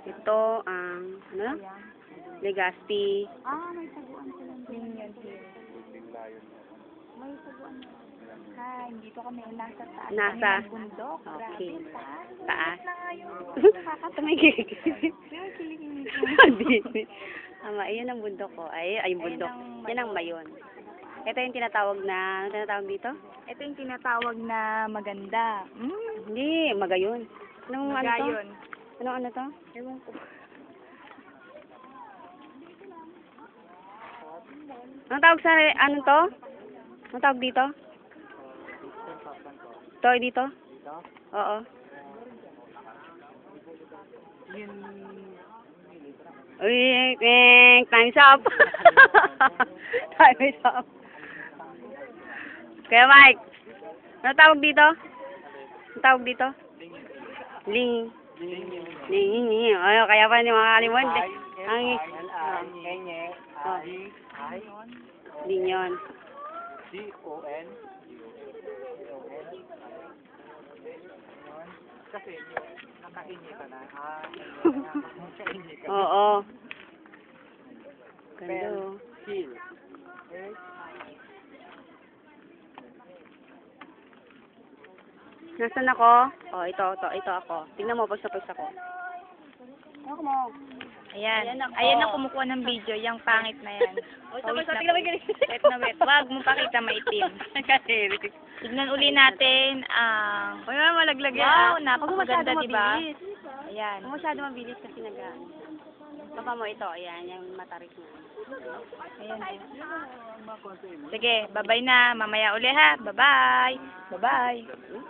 Ito ang, ano? Legazpi. May taguan ko lang. Minion Hill. May taguan na. Hi, dito kami nasa taas. Nasa? Kami ng bundok. Okay. Grabe, taas. Taas. Na nga yung Tumigil. Yung kiligin Hindi. Tama, iyan ang bundok ko. Ay, yung bundok. Yan ang mayon. Ito yung tinatawag na, ano tinatawag dito? Ito yung tinatawag na maganda. Hindi, magayon. Anong ano to? Magayon. Anong ano to? Ewan ko. Anong tawag sa, ano to? Anong tawag dito? Ito, dito? Oo. Uy, time's up. Time's up. Kaya Mike, ano tawag dito? Ano tawag dito? Ling. Ling. Ay, kaya pa hindi makakalimon. Ang Ling yun. C-O-N. Kasi nakaingi ka na. Nakaingi ka. Oo. Ganda oh. Hill. Nasaan ako? Oh, ito ako. Tingnan mo, pagsa-pagsa ako. Ako mo. Ayan. Ayan ako. Ayan ang kumukuha ng video. Yung pangit na yan. Pagsa, tingnan mo yung Wet na wet. Wag mo pakita maitim. Tignan uli natin ang... Uy, malaglag yan. Wow, napakaganda, Huwag mo diba? mabilis. Ayan. Huwag masyado mabilis kasi Papa mo ito, ayan, yung matarik na. Ayan. Sige, bye-bye na. Mamaya uli ha. Bye-bye. Bye-bye.